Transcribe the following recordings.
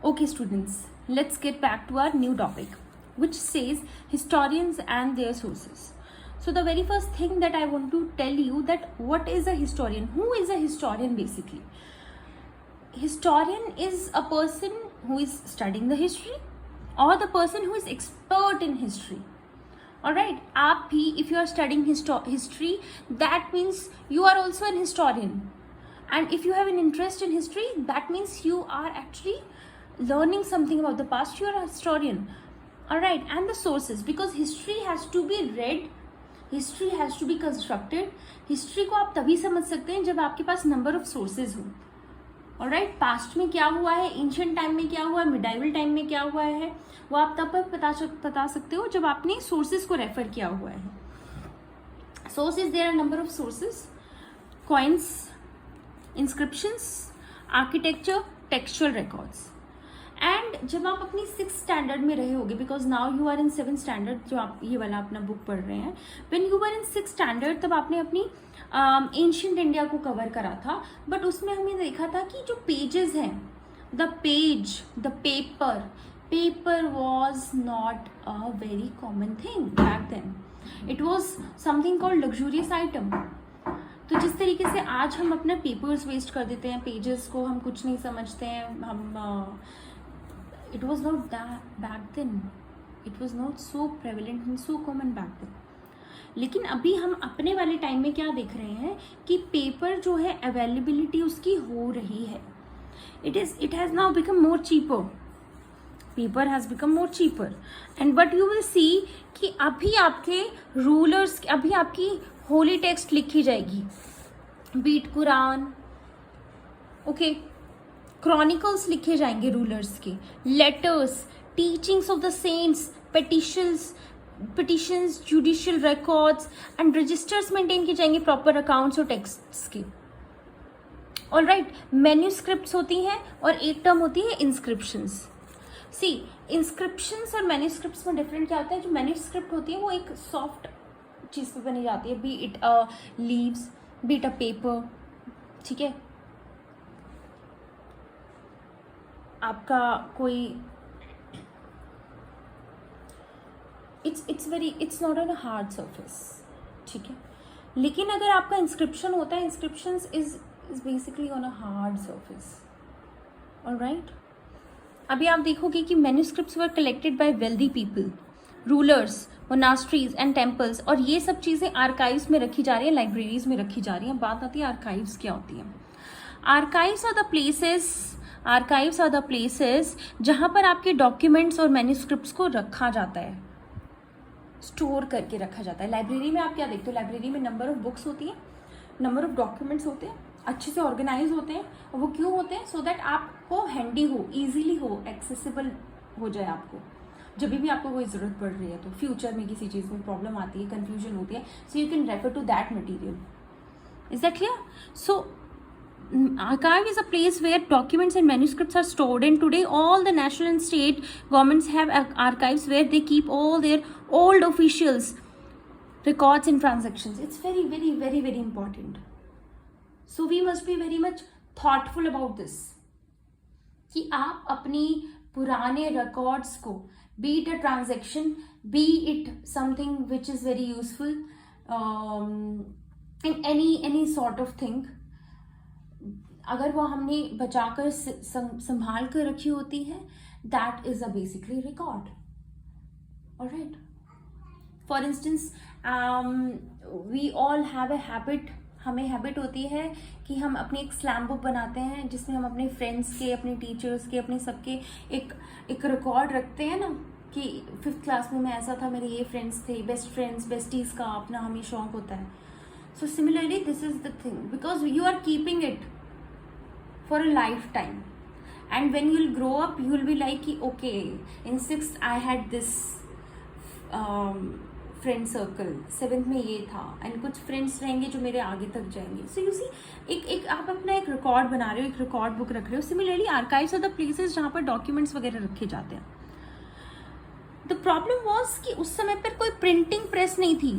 Okay, students, let's get back to our new topic, which says historians and their sources. So the very first thing that I want to tell you that what is a historian? Who is a historian basically? Historian is a person who is studying the history or the person who is expert in history. Alright, आप भी if you are studying history, that means you are also an historian. And if you have an interest in history, that means you are actually learning something about the past. You are a historian. Alright, and the sources, because history has to be read, history has to be constructed. History को आप तभी समझ सकते हैं जब आपके पास number of sources हो. Alright, past में क्या हुआ है, एंशिएंट टाइम में क्या हुआ है, मिडाइवल टाइम में क्या हुआ है, वो आप तब बता सकते हो जब आपने सोर्सेज को रेफर किया हुआ है. Sources, there are number of sources: coins, inscriptions, architecture, textual records. And जब आप अपनी 6th स्टैंडर्ड में रहे होगे, because now you are in 7th standard, जो आप ये वाला अपना बुक पढ़ रहे हैं, when you were in 6th standard तब आपने अपनी एंशिएंट इंडिया को कवर करा था. बट उसमें हमने देखा था कि जो पेजेस हैं, the paper was not a very common thing back then. It was something called luxurious item. तो जिस तरीके से आज हम अपना पेपर्स वेस्ट कर देते हैं, पेजेस को हम कुछ नहीं समझते हैं, हम it was not that back then, it was not so prevalent and so common back then. लेकिन अभी हम अपने वाले टाइम में क्या देख रहे हैं कि पेपर जो है अवेलेबिलिटी उसकी हो रही है. it has now become more cheaper. Paper has become more cheaper. And but you will see कि अभी आपके रूलर्स, अभी आपकी होली टेक्स्ट लिखी जाएगी, बीट कुरान, ओके, क्रॉनिकल्स लिखे जाएंगे रूलर्स के, letters, teachings of the saints, petitions, judicial records and registers maintain किए जाएंगे, प्रॉपर अकाउंट्स और टेक्स्ट्स के. ऑलराइट, मैन्यूस्क्रिप्ट्स होती हैं और एक टर्म होती है इंस्क्रिप्शंस. सी, इंस्क्रिप्शंस और मैन्यूस्क्रिप्ट्स में डिफरेंट क्या होता है? जो मैन्यूस्क्रिप्ट होती है वो एक सॉफ्ट चीज़ पे बनी जाती है, B it a leaves, B it a paper. ठीक है, आपका कोई it's not on a hard surface. ठीक है, लेकिन अगर आपका इंस्क्रिप्शन होता है, inscription is basically on a hard surface. Alright, अभी आप देखोगे कि manuscripts were collected by wealthy people, rulers, monasteries and temples, और ये सब चीज़ें आर्काइव्स में रखी जा रही है, लाइब्रेरीज में रखी जा रही हैं. बात आती है आर्काइव्स क्या होती है. आर्काइव्स आर द प्लेसेस जहाँ पर आपके डॉक्यूमेंट्स और मैन्यूस्क्रिप्ट्स को रखा जाता है, स्टोर करके रखा जाता है. लाइब्रेरी में आप क्या देखते हो? लाइब्रेरी में नंबर ऑफ बुक्स होती है, नंबर ऑफ डॉक्यूमेंट्स होते हैं, अच्छे से ऑर्गेनाइज होते हैं. और वो क्यों होते हैं? सो दैट आपको हैंडी हो, ईजिली हो, एक्सेसिबल हो जाए आपको, जब भी आपको कोई ज़रूरत पड़ रही है. तो फ्यूचर में किसी चीज़ में प्रॉब्लम आती है, कन्फ्यूजन होती है, so you can refer to that material. Is that clear? So archive is a place where documents and manuscripts are stored, and today all the national and state governments have archives where they keep all their old officials records and transactions. It's very, very, very, very important. So we must be very much thoughtful about this कि आप अपनी पुराने records को, be it a transaction, be it something which is very useful in any sort of thing, अगर वो हमने बचाकर संभाल कर रखी होती है, that is a basically record. Alright, for instance we all have a habit, हमें हैबिट होती है कि हम अपनी एक स्लैम बुक बनाते हैं जिसमें हम अपने फ्रेंड्स के, अपने टीचर्स के, अपने सबके एक रिकॉर्ड रखते हैं ना, कि 5th क्लास में मैं ऐसा था, मेरे ये फ्रेंड्स थे, बेस्ट फ्रेंड्स, बेस्टीज़ का अपना हमें शौक होता है. So similarly this is the thing, because you are keeping it for a lifetime, and when you'll grow up you'll be like okay, in 6th I had this friend circle, 7th में ये था, and कुछ friends रहेंगे जो मेरे आगे तक जाएंगे. So you see, एक आप अपना एक रिकॉर्ड बना रहे हो, एक रिकॉर्ड बुक रख रहे हो. Similarly archives are the places जहाँ पर डॉक्यूमेंट्स वगैरह रखे जाते हैं. द प्रॉब्लम वॉज कि उस समय पर कोई प्रिंटिंग प्रेस नहीं थी,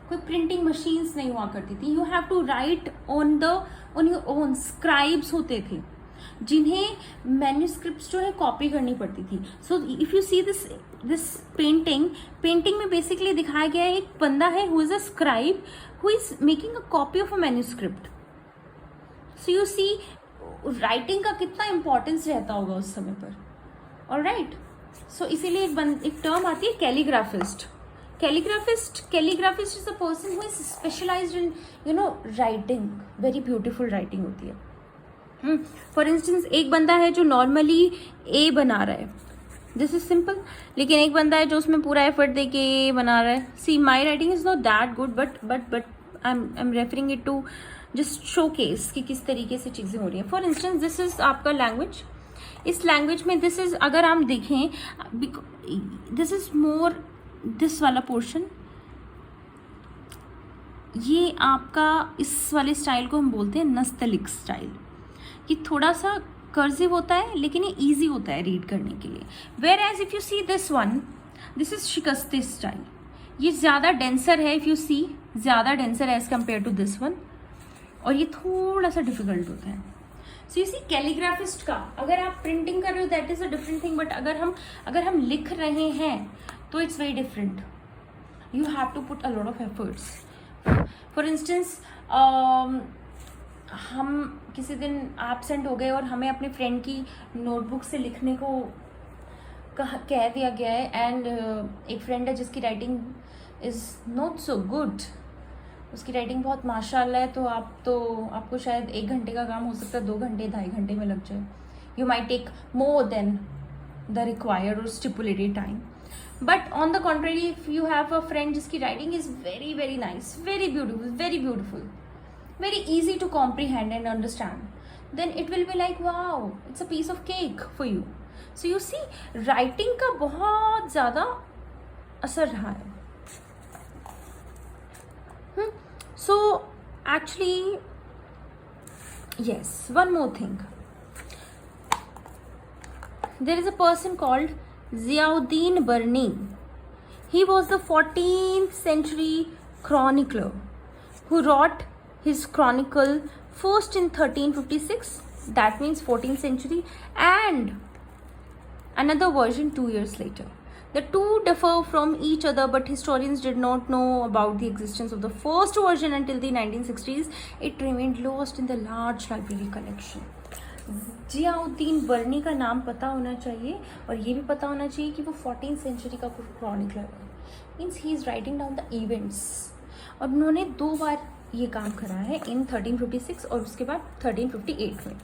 कोई प्रिंटिंग मशीन्स नहीं हुआ करती थी. You have to write on your own. Scribes होते थे, जिन्हें मैन्यूस्क्रिप्ट्स जो है कॉपी करनी पड़ती थी. So if you see this painting में बेसिकली दिखाया गया है एक बंदा है who is a scribe who is making a copy of a manuscript. So you see writing का कितना इंपॉर्टेंस रहता होगा उस समय पर. ऑलराइट, सो इसीलिए एक टर्म आती है calligraphist. Calligraphist is a person who is specialized in writing. Very beautiful writing होती है. फॉर इंस्टेंस एक बंदा है जो नॉर्मली ए बना रहा है, दिस इज सिंपल, लेकिन एक बंदा है जो उसमें पूरा एफर्ट दे के ए बना रहा है. See my writing is not that good, but I am referring it to just showcase कि किस तरीके से चीज़ें हो रही हैं. फॉर इंस्टेंस दिस इज आपका लैंग्वेज. इस लैंग्वेज में दिस इज, अगर आप देखें, दिस इज मोर दिस वाला पोर्शन, ये आपका इस वाले स्टाइल को हम बोलते हैं नस्तलिक स्टाइल. ये थोड़ा सा कर्सिव होता है लेकिन ये ईजी होता है रीड करने के लिए. Whereas if you see this one, this is शिकस्ते स्टाइल. ये ज़्यादा डेंसर है, इफ यू सी ज़्यादा denser as compared to this one, और ये थोड़ा सा डिफिकल्ट होता है. सो यू सी कैलीग्राफिस्ट का, अगर आप प्रिंटिंग कर रहे हो that is a different thing, but अगर हम लिख रहे हैं तो it's very different. You have to put a lot of efforts. For instance हम किसी दिन एब्सेंट हो गए और हमें अपने फ्रेंड की नोटबुक से लिखने को कह दिया गया है, एंड एक फ्रेंड है जिसकी writing is not so good, उसकी राइटिंग बहुत माशाल्लाह है, तो आपको शायद 1 घंटे का काम हो सकता है 2 घंटे 2.5 घंटे में लग जाए. You might take more than the required or stipulated time. But on the contrary, if you have a friend जिसकी writing is very very nice, very beautiful, very easy to comprehend and understand, then it will be like wow, it's a piece of cake for you. So you see writing का बहुत ज़्यादा असर रहा है. So actually yes, one more thing, there is a person called Ziauddin Barni. He was the 14th century chronicler who wrote his chronicle first in 1356, that means 14th century, and another version 2 years later. The two differ from each other, but historians did not know about the existence of the first version until the 1960s. It remained lost in the large library collection. Ziauddin बर्नी का नाम पता होना चाहिए, और ये भी पता होना चाहिए कि वो 14th century का क्रॉनिकलर है. Means he is writing down the events, और उन्होंने 2 बार ये काम करा है, इन 1356 और उसके बाद 1358 में.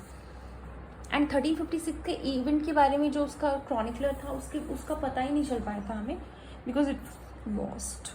एंड 1356 के इवेंट के बारे में जो उसका क्रॉनिकलर था उसका पता ही नहीं चल पाया था हमें, बिकॉज इट लॉस्ट.